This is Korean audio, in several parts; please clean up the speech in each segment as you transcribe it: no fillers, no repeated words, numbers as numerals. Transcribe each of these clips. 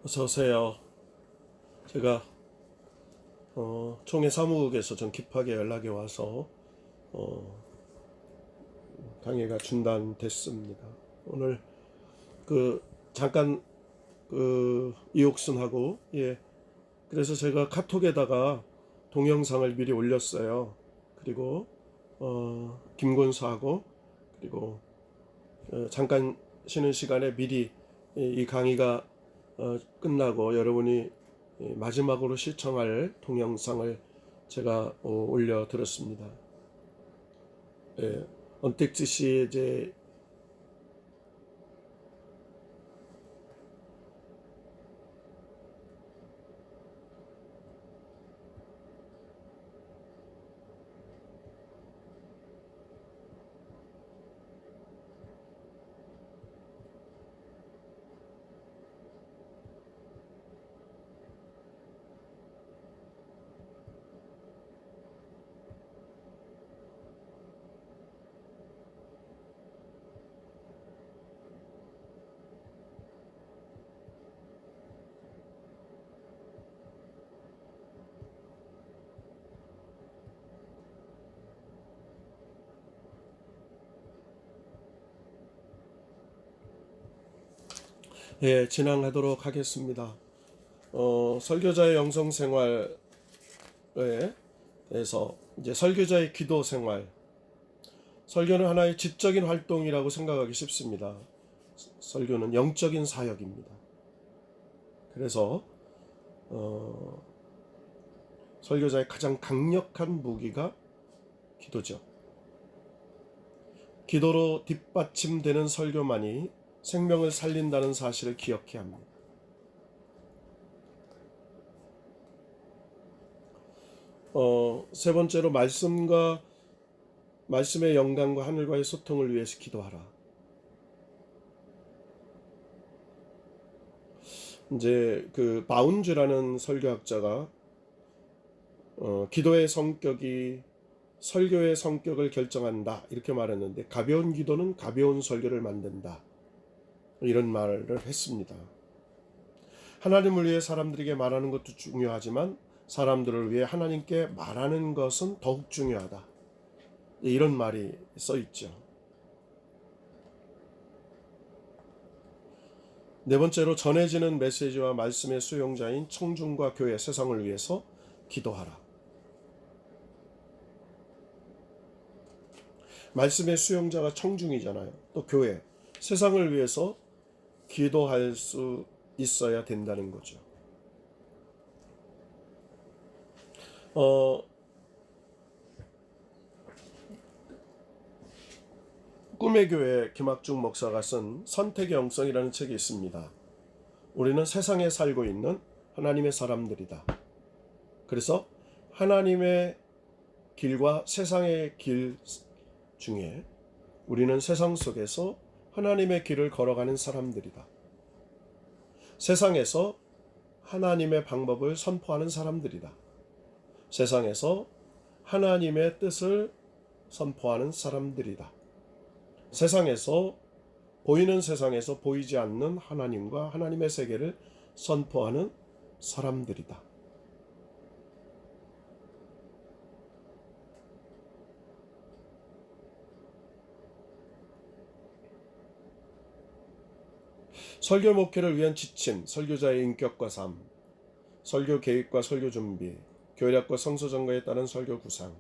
어서 오세요. 제가 총회 사무국에서 좀 급하게 연락이 와서 어, 강의가 중단됐습니다. 오늘 잠깐 이옥순하고 그래서 제가 카톡에다가 동영상을 미리 올렸어요. 그리고 김곤수하고 그리고 잠깐 쉬는 시간에 미리 이 강의가 끝나고 여러분이 마지막으로 시청할 동영상을 제가 올려드렸습니다. 언택트시 이제 진행하도록 하겠습니다. 설교자의 영성 생활에 대해서 이제 설교자의 기도 생활, 설교는 하나의 지적인 활동이라고 생각하기 쉽습니다. 설교는 영적인 사역입니다. 그래서 설교자의 가장 강력한 무기가 기도죠. 기도로 뒷받침되는 설교만이 생명을 살린다는 사실을 기억해야 합니다. 세 번째로 말씀의 영광과 하늘과의 소통을 위해서 기도하라. 이제 바운즈라는 설교학자가 기도의 성격이 설교의 성격을 결정한다 이렇게 말했는데, 가벼운 기도는 가벼운 설교를 만든다 이런 말을 했습니다. 하나님을 위해 사람들에게 말하는 것도 중요하지만 사람들을 위해 하나님께 말하는 것은 더욱 중요하다, 이런 말이 써 있죠. 네 번째로 전해지는 메시지와 말씀의 수용자인 청중과 교회, 세상을 위해서 기도하라. 말씀의 수용자가 청중이잖아요. 또 교회, 세상을 위해서 기도할 수 있어야 된다는 거죠. 꿈의 교회 김학중 목사가 쓴 선택의 영성이라는 책이 있습니다. 우리는 세상에 살고 있는 하나님의 사람들이다. 그래서 하나님의 길과 세상의 길 중에 우리는 세상 속에서 하나님의 길을 걸어가는 사람들이다. 세상에서 하나님의 방법을 선포하는 사람들이다. 세상에서 하나님의 뜻을 선포하는 사람들이다. 보이는 세상에서 보이지 않는 하나님과 하나님의 세계를 선포하는 사람들이다. 설교 목회를 위한 지침, 설교자의 인격과 삶, 설교 계획과 설교 준비, 교략과 성서정거에 따른 설교 구상,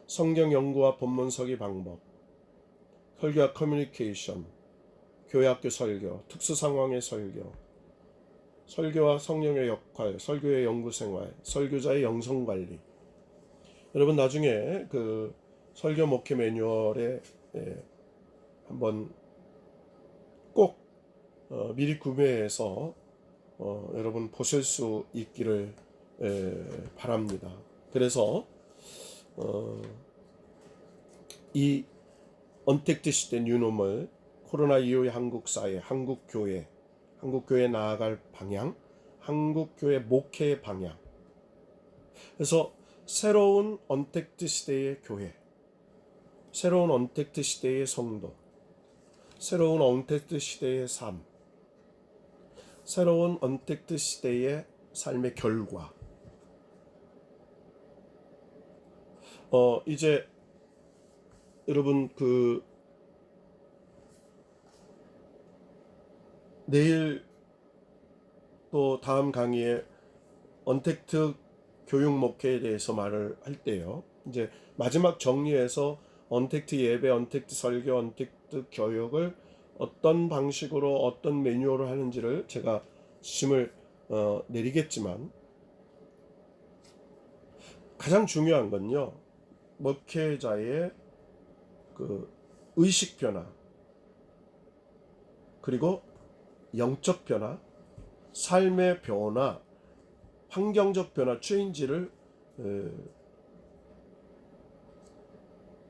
성경 연구와 본문 서기 방법, 설교와 커뮤니케이션, 교회학교 설교, 특수 상황의 설교, 설교와 성령의 역할, 설교의 연구생활, 설교자의 영성관리. 여러분 나중에 설교 목회 매뉴얼에 한번 꼭 미리 구매해서 여러분 보실 수 있기를 바랍니다. 그래서 이 언택트 시대 뉴노멀, 코로나 이후의 한국 사회, 한국 교회 나아갈 방향, 한국 교회 목회의 방향. 그래서 새로운 언택트 시대의 교회, 새로운 언택트 시대의 성도, 새로운 언택트 시대의 삶, 새로운 언택트 시대의 삶의 결과. 이제 여러분 내일 또 다음 강의에 언택트 교육 목회에 대해서 말을 할 때요. 이제 마지막 정리해서 언택트 예배, 언택트 설교, 언택트 교육을 어떤 방식으로 어떤 매뉴얼을 하는지를 제가 심을 내리겠지만, 가장 중요한 건요, 목회자의 그 의식 변화, 그리고 영적 변화, 삶의 변화, 환경적 변화, 체인지를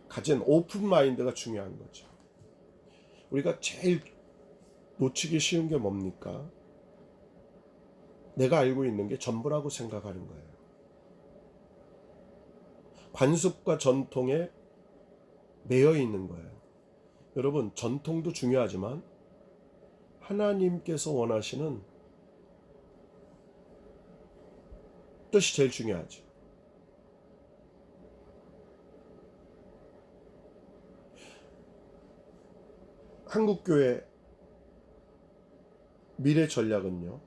가진 오픈 마인드가 중요한 거죠. 우리가 제일 놓치기 쉬운 게 뭡니까? 내가 알고 있는 게 전부라고 생각하는 거예요. 관습과 전통에 매여 있는 거예요. 여러분, 전통도 중요하지만 하나님께서 원하시는 뜻이 제일 중요하죠. 한국교회 미래 전략은요,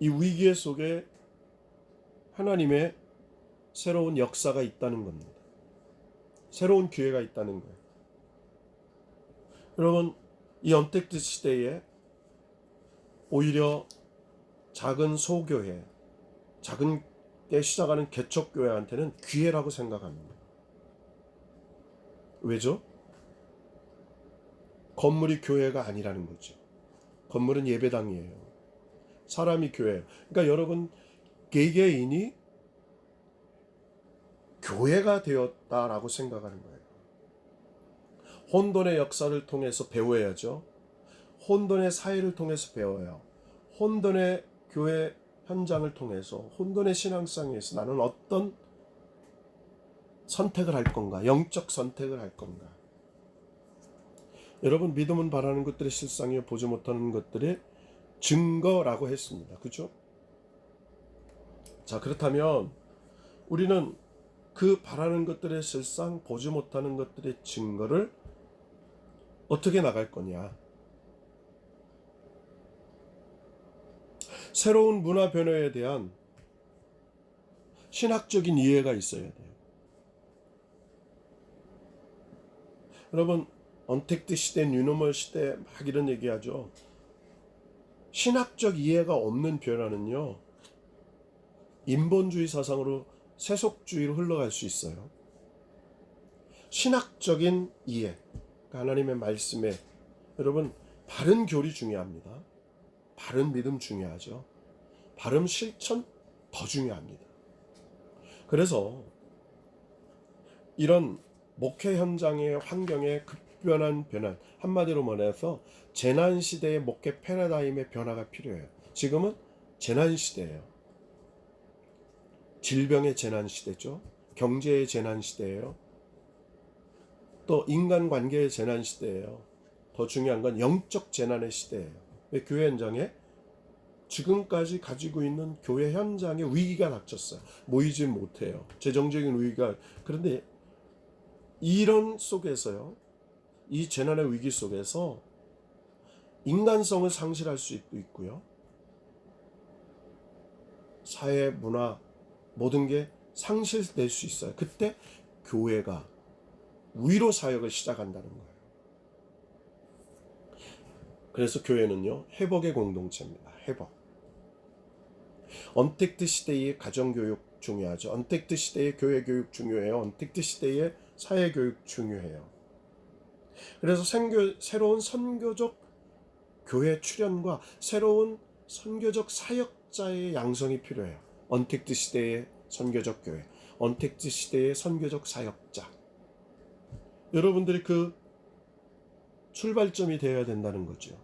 이 위기 속에 하나님의 새로운 역사가 있다는 겁니다. 새로운 기회가 있다는 거예요. 여러분, 이 언택트 시대에 오히려 작은 소교회, 작은 게 시작하는 개척교회한테는 기회라고 생각합니다. 왜죠? 건물이 교회가 아니라는 거죠. 건물은 예배당이에요. 사람이 교회예요. 그러니까 여러분, 개개인이 교회가 되었다라고 생각하는 거예요. 혼돈의 역사를 통해서 배워야죠. 혼돈의 사회를 통해서 배워요. 혼돈의 교회 현장을 통해서, 혼돈의 신앙상에서 나는 어떤 선택을 할 건가? 영적 선택을 할 건가? 여러분, 믿음은 바라는 것들의 실상이요 보지 못하는 것들의 증거라고 했습니다. 그죠? 자, 그렇다면 우리는 그 바라는 것들의 실상, 보지 못하는 것들의 증거를 어떻게 나갈 거냐? 새로운 문화 변화에 대한 신학적인 이해가 있어야 돼요. 여러분, 언택트 시대, 뉴노멀 시대 막 이런 얘기하죠. 신학적 이해가 없는 변화는요, 인본주의 사상으로, 세속주의로 흘러갈 수 있어요. 신학적인 이해, 하나님의 말씀에, 여러분, 바른 교리 중요합니다. 바른 믿음 중요하죠. 바른 실천 더 중요합니다. 그래서 이런 목회 현장의 환경의 급변한 변화, 한마디로 말해서 재난시대의 목회 패러다임의 변화가 필요해요. 지금은 재난시대예요. 질병의 재난시대죠. 경제의 재난시대예요. 또 인간관계의 재난시대예요. 더 중요한 건 영적 재난의 시대예요. 교회 현장에 지금까지 가지고 있는 교회 현장에 위기가 닥쳤어요. 모이지 못해요. 재정적인 위기가. 그런데 이런 속에서요, 이 재난의 위기 속에서 인간성을 상실할 수도 있고요, 사회, 문화, 모든 게 상실될 수 있어요. 그때 교회가 위로 사역을 시작한다는 거예요. 그래서 교회는요, 회복의 공동체입니다. 회복. 언택트 시대의 가정교육 중요하죠. 언택트 시대의 교회교육 중요해요. 언택트 시대의 사회교육 중요해요. 그래서 새로운 선교적 교회 출현과 새로운 선교적 사역자의 양성이 필요해요. 언택트 시대의 선교적 교회, 언택트 시대의 선교적 사역자. 여러분들이 그 출발점이 되어야 된다는 거죠.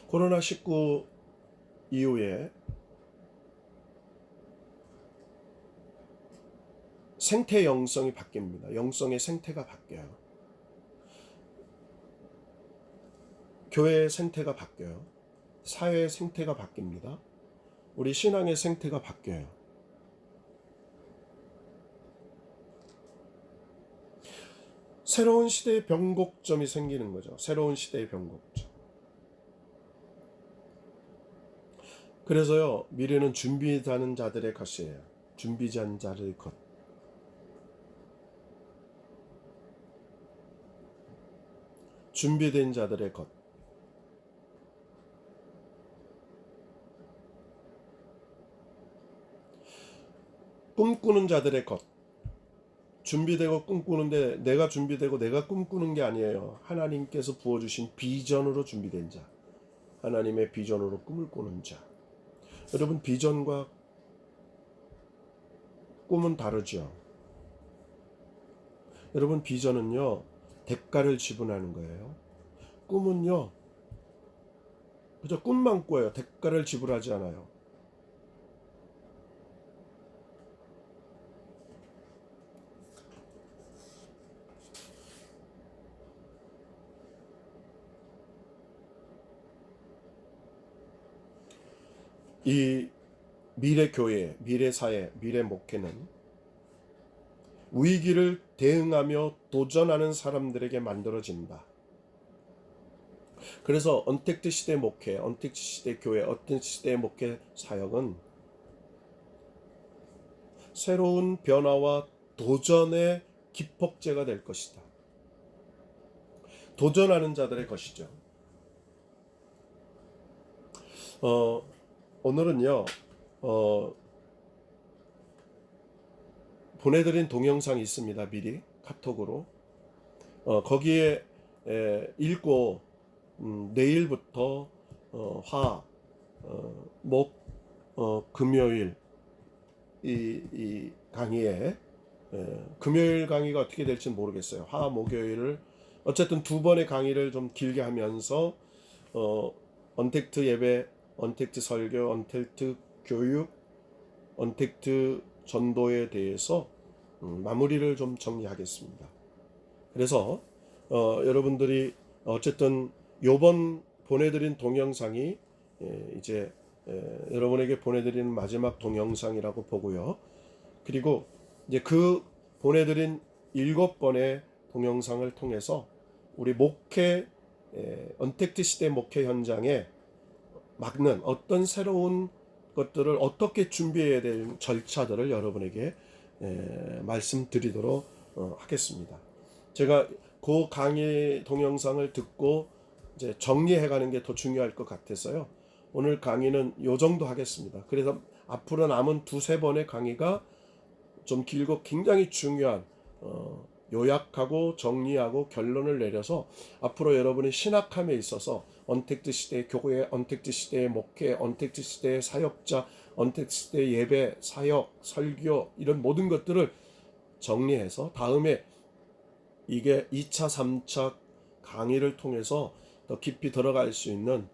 코로나19 이후에 생태 영성이 바뀝니다. 영성의 생태가 바뀌어요. 교회의 생태가 바뀌어요. 사회의 생태가 바뀝니다. 우리 신앙의 생태가 바뀌어요. 새로운 시대의 변곡점이 생기는 거죠. 새로운 시대의 변곡점. 그래서요, 미래는 준비하는 자들의 것이에요. 준비한 자들의 것. 준비된 자들의 것. 꿈꾸는 자들의 것. 준비되고 꿈꾸는데 내가 준비되고 내가 꿈꾸는 게 아니에요. 하나님께서 부어주신 비전으로 준비된 자. 하나님의 비전으로 꿈을 꾸는 자. 여러분, 비전과 꿈은 다르죠. 여러분, 비전은요, 대가를 지불하는 거예요. 꿈은요, 그저 꿈만 꿔요. 대가를 지불하지 않아요. 이 미래 교회, 미래 사회, 미래 목회는 위기를 대응하며 도전하는 사람들에게 만들어진다. 그래서 언택트 시대 목회, 언택트 시대 교회, 언택트 시대 목회 사역은 새로운 변화와 도전의 기폭제가 될 것이다. 도전하는 자들의 것이죠. 오늘은요, 보내드린 동영상이 있습니다. 미리 카톡으로. 거기에 읽고 내일부터 목, 금요일 이 강의에 금요일 강의가 어떻게 될지 모르겠어요. 목요일을 어쨌든 두 번의 강의를 좀 길게 하면서 언택트 예배, 언택트 설교, 언택트 교육, 언택트 전도에 대해서 마무리를 좀 정리하겠습니다. 그래서 여러분들이 어쨌든 요번 보내드린 동영상이 이제 여러분에게 보내드리는 마지막 동영상이라고 보고요. 그리고 이제 그 보내드린 7번의 동영상을 통해서 우리 목회 언택트 시대 목회 현장에 막는 어떤 새로운 것들을 어떻게 준비해야 될 절차들을 여러분에게 말씀드리도록 하겠습니다. 제가 그 강의 동영상을 듣고 이제 정리해가는 게 더 중요할 것 같아서요. 오늘 강의는 요 정도 하겠습니다. 그래서 앞으로 남은 2-3번의 강의가 좀 길고 굉장히 중요한 요약하고 정리하고 결론을 내려서 앞으로 여러분의 신학함에 있어서 언택트 시대의 교회, 언택트 시대의 목회, 언택트 시대의 사역자, 언택트 시대의 예배, 사역, 설교 이런 모든 것들을 정리해서 다음에 이게 2차, 3차 강의를 통해서 더 깊이 들어갈 수 있는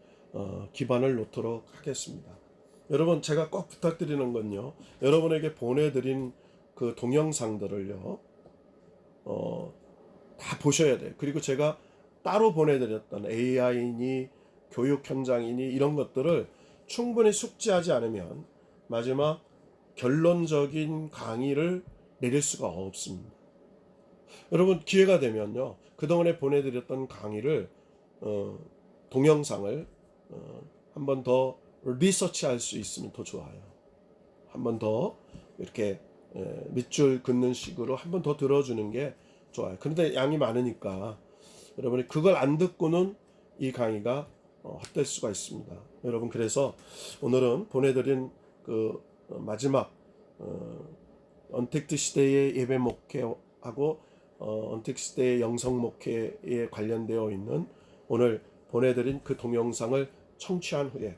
기반을 놓도록 하겠습니다. 여러분, 제가 꼭 부탁드리는 건요, 여러분에게 보내드린 그 동영상들을요 다 보셔야 돼요. 그리고 제가 따로 보내드렸던 AI니 교육 현장이니 이런 것들을 충분히 숙지하지 않으면 마지막 결론적인 강의를 내릴 수가 없습니다. 여러분, 기회가 되면요, 그동안에 보내드렸던 강의를 동영상을 한 번 더 리서치할 수 있으면 더 좋아요. 한 번 더 이렇게 밑줄 긋는 식으로 한 번 더 들어주는 게 좋아요. 그런데 양이 많으니까 여러분이 그걸 안 듣고는 이 강의가 헛될 수가 있습니다. 여러분, 그래서 오늘은 보내드린 그 마지막 언택트 시대의 예배 목회하고 언택트 시대의 영성 목회에 관련되어 있는 오늘 보내드린 그 동영상을 청취한 후에,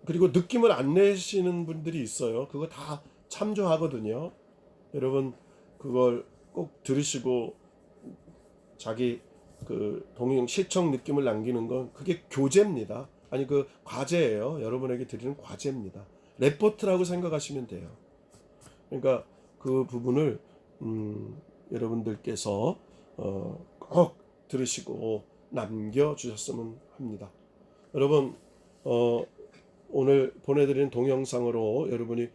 그리고 느낌을 안 내시는 분들이 있어요. 그거 다 참조하거든요. 여러분, 그걸 꼭 들으시고 자기 그 시청 느낌을 남기는 건 그게 교재입니다. 아니, 그 과제예요. 여러분에게 드리는 과제입니다. 레포트라고 생각하시면 돼요. 그러니까 그 부분을 여러분들께서 꼭 들으시고 남겨주셨으면 합니다. 여러분 오늘 보내드린 동영상으로 여러분이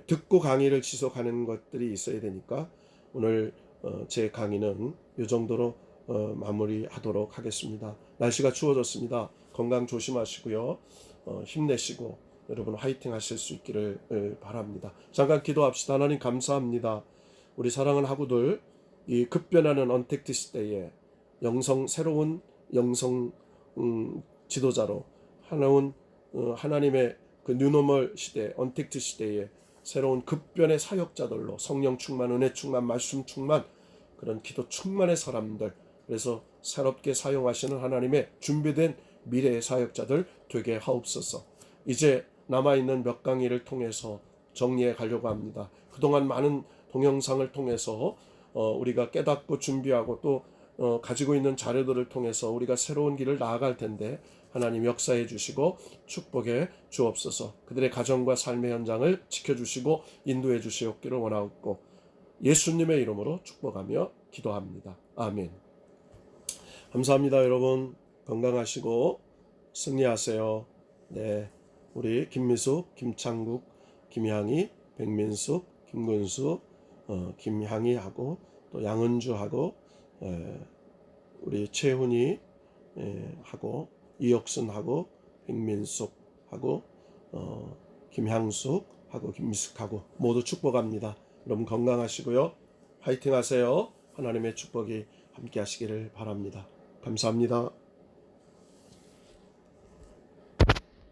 듣고 강의를 지속하는 것들이 있어야 되니까 오늘 제 강의는 이 정도로 마무리하도록 하겠습니다. 날씨가 추워졌습니다. 건강 조심하시고요. 힘내시고 여러분 화이팅 하실 수 있기를 바랍니다. 잠깐 기도합시다. 하나님 감사합니다. 우리 사랑하는 학우들, 이 급변하는 언택트 시대에 새로운 영성 지도자로 하나님의 그 뉴노멀 시대, 언택트 시대에 새로운 급변의 사역자들로 성령 충만, 은혜 충만, 말씀 충만, 그런 기도 충만의 사람들, 그래서 새롭게 사용하시는 하나님의 준비된 미래의 사역자들 되게 하옵소서. 이제 남아있는 몇 강의를 통해서 정리해 가려고 합니다. 그동안 많은 동영상을 통해서 우리가 깨닫고 준비하고 또 가지고 있는 자료들을 통해서 우리가 새로운 길을 나아갈 텐데 하나님 역사해 주시고 축복해 주옵소서. 그들의 가정과 삶의 현장을 지켜주시고 인도해 주시옵기를 원하옵고 예수님의 이름으로 축복하며 기도합니다. 아멘. 감사합니다. 여러분 건강하시고 승리하세요. 네, 우리 김미숙, 김창국, 김향희, 백민숙, 김근수, 김향희하고 또 양은주하고 우리 최훈이 하고 이혁순하고 백민숙하고 김향숙하고 김미숙하고 모두 축복합니다. 여러분 건강하시고요. 화이팅 하세요. 하나님의 축복이 함께 하시기를 바랍니다. 감사합니다.